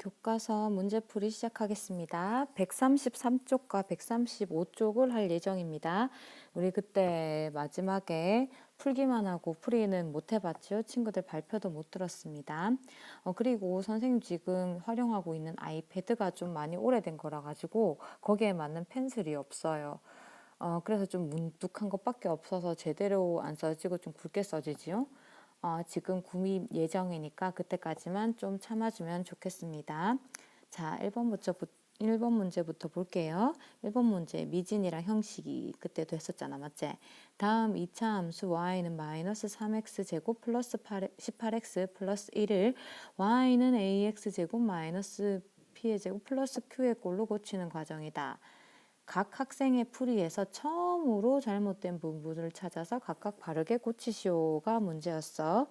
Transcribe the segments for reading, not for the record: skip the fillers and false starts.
교과서 문제풀이 시작하겠습니다. 133쪽과 135쪽을 할 예정입니다. 우리 그때 마지막에 풀기만 하고 풀이는 못 해봤죠. 친구들 발표도 못 들었습니다. 그리고 선생님 지금 활용하고 있는 아이패드가 좀 많이 오래된 거라 가지고 거기에 맞는 펜슬이 없어요. 그래서 좀 뭉툭한 것밖에 없어서 제대로 안 써지고 좀 굵게 써지지요. 지금 구입 예정이니까 그때까지만 좀 참아주면 좋겠습니다. 자, 1번 문제부터 볼게요. 1번 문제 미진이랑 형식이 그때도 했었잖아, 맞지? 다음 2차 함수 y는 마이너스 3x 제곱 플러스 18x 플러스 1을 y는 ax 제곱 마이너스 p의 제곱 플러스 q의 꼴로 고치는 과정이다. 각 학생의 풀이에서 처음으로 잘못된 부분을 찾아서 각각 바르게 고치시오가 문제였어.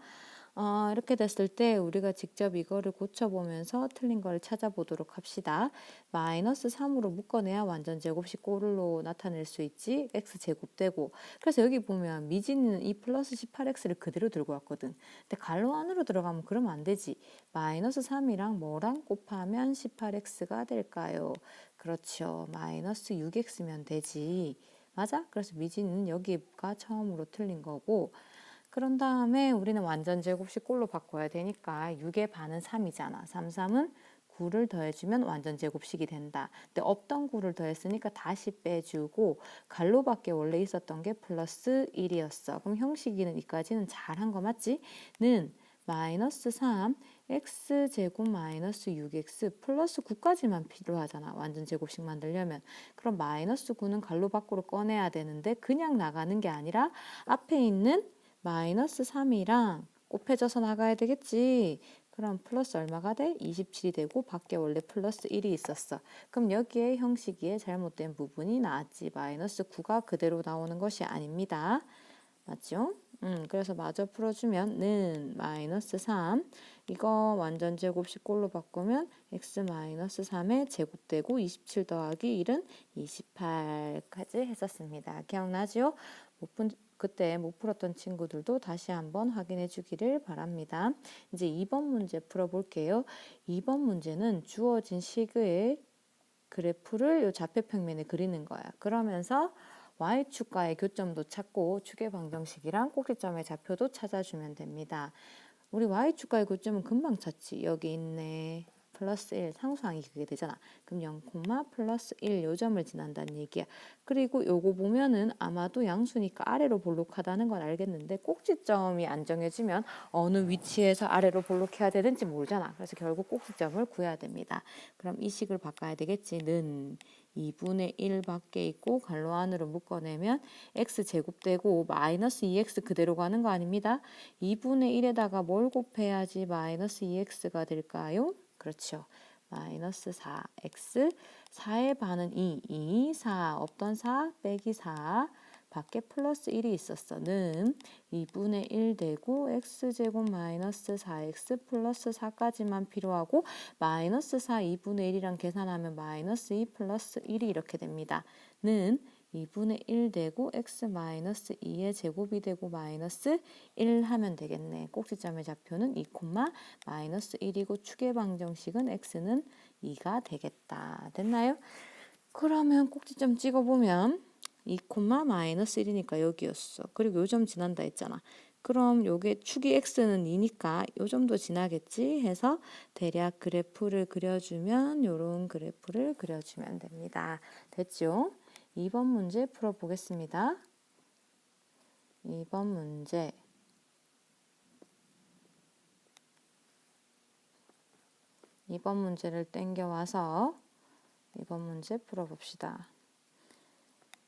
이렇게 됐을 때 우리가 직접 이거를 고쳐보면서 틀린 걸 찾아보도록 합시다. 마이너스 3으로 묶어내야 완전 제곱식 꼴로 나타낼 수 있지. x제곱 되고. 그래서 여기 보면 미진이는 이 플러스 18x를 그대로 들고 왔거든. 근데 괄호 안으로 들어가면 그러면 안 되지. 마이너스 3이랑 뭐랑 곱하면 18x가 될까요? 그렇죠. 마이너스 6x면 되지. 맞아? 그래서 미진은 여기가 처음으로 틀린 거고, 그런 다음에 우리는 완전 제곱식 꼴로 바꿔야 되니까 6의 반은 3이잖아. 3, 3은 9를 더해주면 완전 제곱식이 된다. 근데 없던 9를 더했으니까 다시 빼주고 갈로밖에 원래 있었던 게 플러스 1이었어. 그럼 형식이는 이까지는 잘한 거 맞지? 는 마이너스 3 x제곱 마이너스 6x 플러스 9까지만 필요하잖아. 완전 제곱식 만들려면. 그럼 마이너스 9는 갈로 밖으로 꺼내야 되는데 그냥 나가는 게 아니라 앞에 있는 마이너스 3이랑 곱해져서 나가야 되겠지. 그럼 플러스 얼마가 돼? 27이 되고 밖에 원래 플러스 1이 있었어. 그럼 여기에 형식이에 잘못된 부분이 나왔지. 마이너스 9가 그대로 나오는 것이 아닙니다. 맞죠? 그래서 마저 풀어주면 는 마이너스 3 이거 완전 제곱식 꼴로 바꾸면 x 마이너스 3의 제곱되고 27 더하기 1은 28까지 했었습니다. 기억나죠? 그때 못 풀었던 친구들도 다시 한번 확인해 주기를 바랍니다. 이제 2번 문제 풀어볼게요. 2번 문제는 주어진 식의 그래프를 이 좌표평면에 그리는 거야. 그러면서 y축과의 교점도 찾고 축의 방정식이랑 꼭지점의 좌표도 찾아주면 됩니다. 우리 y축과의 교점은 금방 찾지. 여기 있네. 플러스 1 상수항이 그게 되잖아. 그럼 0, 플러스 1 요점을 지난다는 얘기야. 그리고 요거 보면은 아마도 양수니까 아래로 볼록하다는 걸 알겠는데 꼭지점이 안 정해지면 어느 위치에서 아래로 볼록해야 되는지 모르잖아. 그래서 결국 꼭지점을 구해야 됩니다. 그럼 이 식을 바꿔야 되겠지. 는 2분의 1 밖에 있고 괄호 안으로 묶어내면 x제곱되고 마이너스 2x 그대로 가는 거 아닙니다. 2분의 1에다가 뭘 곱해야지 마이너스 2x가 될까요? 그렇죠. 마이너스 4x 4의 반은 2, 4 없던 4 빼기 4 밖에 플러스 1이 있었어는 2분의 1 되고 x제곱 마이너스 4x 플러스 4까지만 필요하고 마이너스 4 2분의 1이랑 계산하면 마이너스 2 플러스 1이 이렇게 됩니다. 는 2분의 1 되고 x 마이너스 2의 제곱이 되고 마이너스 1 하면 되겠네. 꼭지점의 좌표는 2, 마이너스 1이고 축의 방정식은 x는 2가 되겠다. 됐나요? 그러면 꼭지점 찍어보면 2, 마이너스 1이니까 여기였어. 그리고 요 점 지난다 했잖아. 그럼 요게 축이 x는 2니까 요 점도 지나겠지 해서 대략 그래프를 그려주면 요런 그래프를 그려주면 됩니다. 됐죠? 2번 문제 풀어보겠습니다. 2번 문제. 2번 문제를 땡겨와서 2번 문제 풀어봅시다.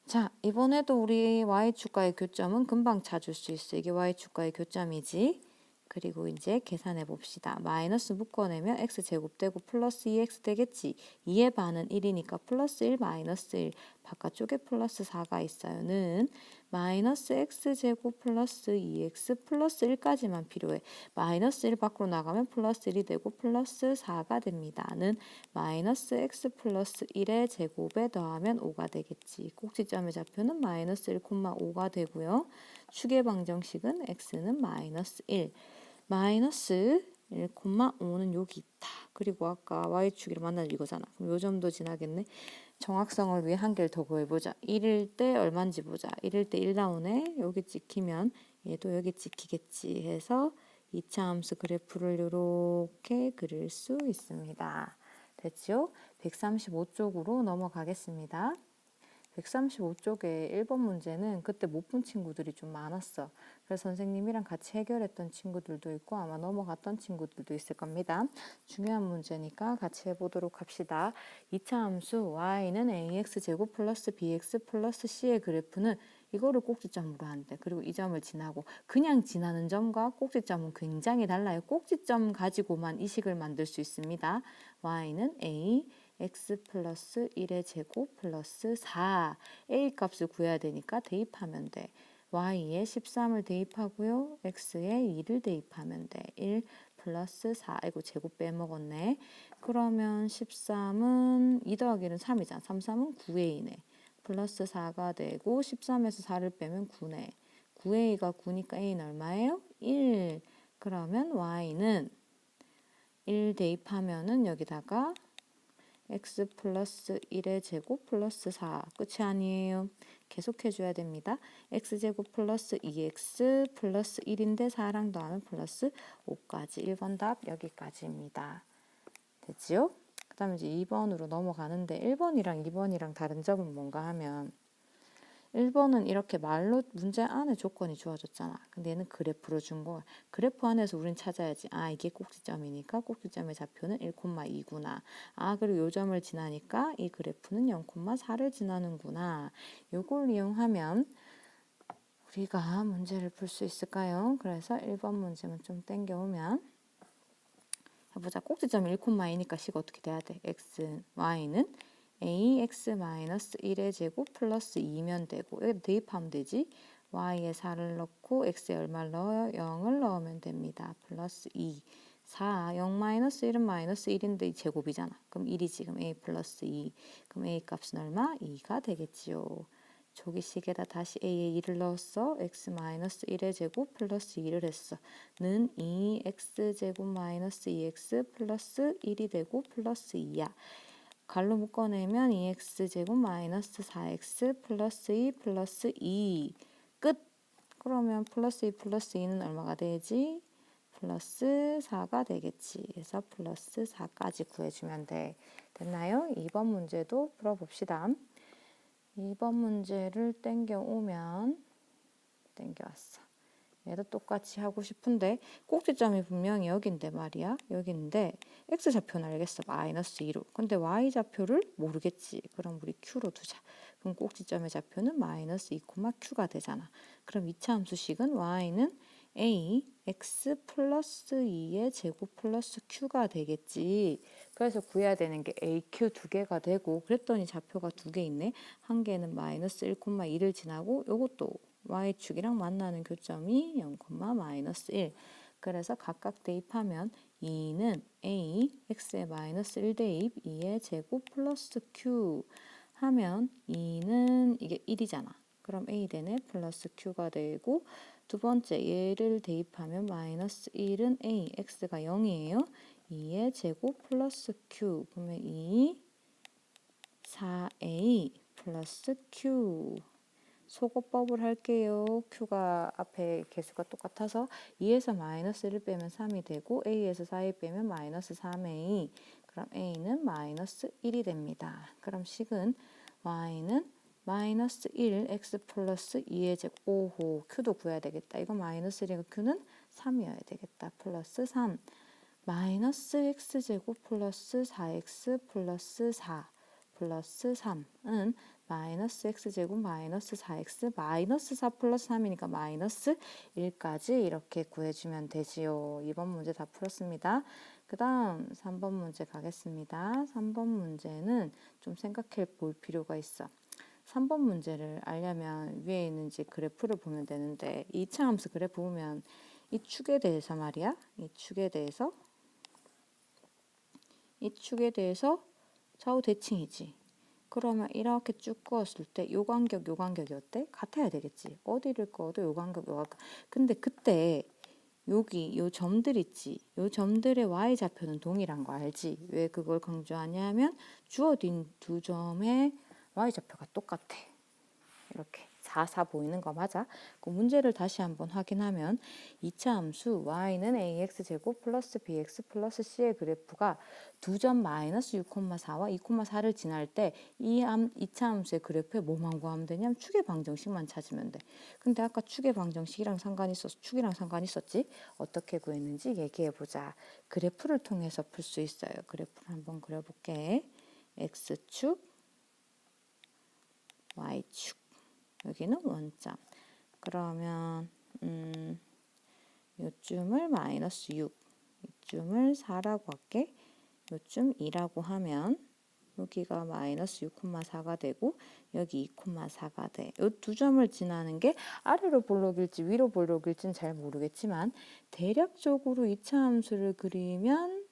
자, 이번에도 우리 y축과의 교점은 금방 찾을 수 있어. 이게 y축과의 교점이지. 그리고 이제 계산해 봅시다. 마이너스 묶어내면 x제곱 되고 플러스 2x 되겠지. 2의 반은 1이니까 플러스 1 마이너스 1 바깥쪽에 플러스 4가 있어요. 는 마이너스 x제곱 플러스 2x 플러스 1까지만 필요해. 마이너스 1 밖으로 나가면 플러스 1이 되고 플러스 4가 됩니다. 는 마이너스 x 플러스 1의 제곱에 더하면 5가 되겠지. 꼭지점의 좌표는 마이너스 1, 5가 되고요. 축의 방정식은 x는 마이너스 1. 마이너스 1,5는 여기 있다. 그리고 아까 y축이를 만나는 이거잖아. 그럼 요 점도 지나겠네. 정확성을 위해 한 개를 더 구해보자. 1일 때 얼마인지 보자. 1일 때 1 나오네. 여기 찍히면 얘도 여기 찍히겠지 해서 2차 함수 그래프를 이렇게 그릴 수 있습니다. 됐죠? 135쪽으로 넘어가겠습니다. 135쪽에 1번 문제는 그때 못 푼 친구들이 좀 많았어. 그래서 선생님이랑 같이 해결했던 친구들도 있고 아마 넘어갔던 친구들도 있을 겁니다. 중요한 문제니까 같이 해보도록 합시다. 2차 함수 y는 ax제곱 플러스 bx 플러스 c의 그래프는 이거를 꼭지점으로 한대. 그리고 이 점을 지나고 그냥 지나는 점과 꼭지점은 굉장히 달라요. 꼭지점 가지고만 이 식을 만들 수 있습니다. y는 a x 플러스 1의 제곱 플러스 4 a 값을 구해야 되니까 대입하면 돼. y에 13을 대입하고요. x에 2를 대입하면 돼. 1 플러스 4 아이고 제곱 빼먹었네. 그러면 13은 2 더하기 1은 3이잖아. 3, 3은 9a네. 플러스 4가 되고 13에서 4를 빼면 9네. 9a가 9니까 a는 얼마예요? 1. 그러면 y는 1 대입하면은 여기다가 x 플러스 1의 제곱 플러스 4 끝이 아니에요. 계속 해줘야 됩니다. x제곱 플러스 2x 플러스 1인데 4랑 더하면 플러스 5까지 1번 답 여기까지입니다. 됐지요? 그 다음에 이제 2번으로 넘어가는데 1번이랑 2번이랑 다른 점은 뭔가 하면 1번은 이렇게 말로 문제 안에 조건이 주어졌잖아. 근데 얘는 그래프로 준 거야. 그래프 안에서 우린 찾아야지. 아, 이게 꼭지점이니까 꼭지점의 좌표는 1,2구나. 아, 그리고 요 점을 지나니까 이 그래프는 0,4를 지나는구나. 요걸 이용하면 우리가 문제를 풀 수 있을까요? 그래서 1번 문제만 좀 땡겨오면 해보자. 꼭지점이 1,2니까 식 어떻게 돼야 돼? x, y는 ax-1의 제곱 플러스 2면 되고 여기 대입하면 되지. y에 4를 넣고 x에 얼마를 넣어요? 0을 넣으면 됩니다. 플러스 2. 4, 0 마이너스 1은 마이너스 1인데 이 제곱이잖아. 그럼 1이 지금 a 플러스 2. 그럼 a 값은 얼마? 2가 되겠지요. 조기식에다 다시 a에 2를 넣었어. x 마이너스 1의 제곱 플러스 2를 했어. 는 2x제곱 마이너스 2x 플러스 1이 되고 플러스 2야. 갈로 묶어내면 2x제곱 마이너스 4x 플러스 2 플러스 2 끝! 그러면 플러스 2 플러스 2는 얼마가 되지? 플러스 4가 되겠지. 그래서 플러스 4까지 구해주면 돼. 됐나요? 2번 문제도 풀어봅시다. 2번 문제를 땡겨오면 땡겨왔어. 얘도 똑같이 하고 싶은데 꼭지점이 분명히 여긴데 말이야. 여기인데 x좌표는 알겠어. 마이너스 2로. 근데 y좌표를 모르겠지. 그럼 우리 q로 두자. 그럼 꼭지점의 좌표는 마이너스 2, q가 되잖아. 그럼 2차 함수식은 y는 a x 플러스 2의 제곱 플러스 q가 되겠지. 그래서 구해야 되는 게 aq 두 개가 되고 그랬더니 좌표가 두 개 있네. 한 개는 마이너스 1,2를 지나고 요것도 y축이랑 만나는 교점이 0, 마이너스 1. 그래서 각각 대입하면 2는 a, x에 마이너스 1 대입, 2의 제곱 플러스 q 하면 2는 이게 1이잖아. 그럼 a 되네 플러스 q가 되고 두 번째 얘를 대입하면 마이너스 1은 a, x가 0이에요. 2의 제곱 플러스 q 그러면 2, 4a 플러스 q 소거법을 할게요. q가 앞에 개수가 똑같아서 2에서 마이너스 1을 빼면 3이 되고 a에서 4이 빼면 마이너스 3a 그럼 a는 마이너스 1이 됩니다. 그럼 식은 y는 마이너스 1 x 플러스 2의 제곱 오호 q도 구해야 되겠다. 이거 마이너스 1이고 q는 3이어야 되겠다. 플러스 3 마이너스 x제곱 플러스 4x 플러스 4 플러스 3은 마이너스 x제곱 마이너스 4x 마이너스 4 플러스 3이니까 마이너스 1까지 이렇게 구해주면 되지요. 2번 문제 다 풀었습니다. 그 다음 3번 문제 가겠습니다. 3번 문제는 좀 생각해 볼 필요가 있어. 3번 문제를 알려면 위에 있는 이제 그래프를 보면 되는데 2차 함수 그래프 보면 이 축에 대해서 말이야. 이 축에 대해서 좌우 대칭이지. 그러면 이렇게 쭉 그었을 때 요 간격이 어때? 같아야 되겠지. 어디를 그어도 요 간격. 근데 그때 여기 요 점들 있지. 요 점들의 y좌표는 동일한 거 알지? 왜 그걸 강조하냐면 주어진 두 점의 y좌표가 똑같아. 이렇게 4, 4 보이는 거 맞아? 그 문제를 다시 한번 확인하면 2차 함수 y는 ax제곱 플러스 bx 플러스 c의 그래프가 두 점 마이너스 6,4와 2,4를 지날 때 이 2차 함수의 그래프에 뭐만 구하면 되냐면 축의 방정식만 찾으면 돼. 근데 아까 축의 방정식이랑 상관이 있었어. 축이랑 상관이 있었지? 어떻게 구했는지 얘기해 보자. 그래프를 통해서 풀 수 있어요. 그래프를 한번 그려볼게. x축, y축. 여기는 원점. 그러면 요쯤을 마이너스 6, 이쯤을 4라고 할게. 요쯤 2라고 하면 여기가 마이너스 6,4가 되고 여기 2,4가 돼. 이 두 점을 지나는 게 아래로 볼록일지 위로 볼록일지는 잘 모르겠지만 대략적으로 2차 함수를 그리면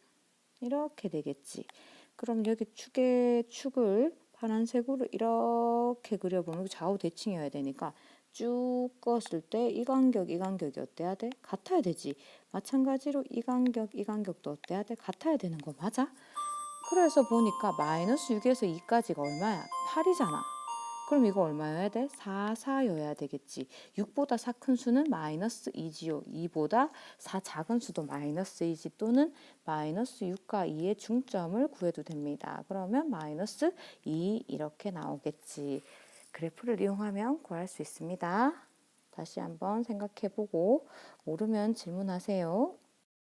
이렇게 되겠지. 그럼 여기 축을 파란색으로 이렇게 그려보면 좌우 대칭이어야 되니까 쭉 껐을 때 이 간격이 어때야 돼? 같아야 되지. 마찬가지로 이 간격도 어때야 돼? 같아야 되는 거 맞아? 그래서 보니까 마이너스 6에서 2까지가 얼마야? 8이잖아. 그럼 이거 얼마여야 돼? 4, 4여야 되겠지. 6보다 4 큰 수는 마이너스 2지요. 2보다 4 작은 수도 마이너스 2지 또는 마이너스 6과 2의 중점을 구해도 됩니다. 그러면 마이너스 2 이렇게 나오겠지. 그래프를 이용하면 구할 수 있습니다. 다시 한번 생각해보고 모르면 질문하세요.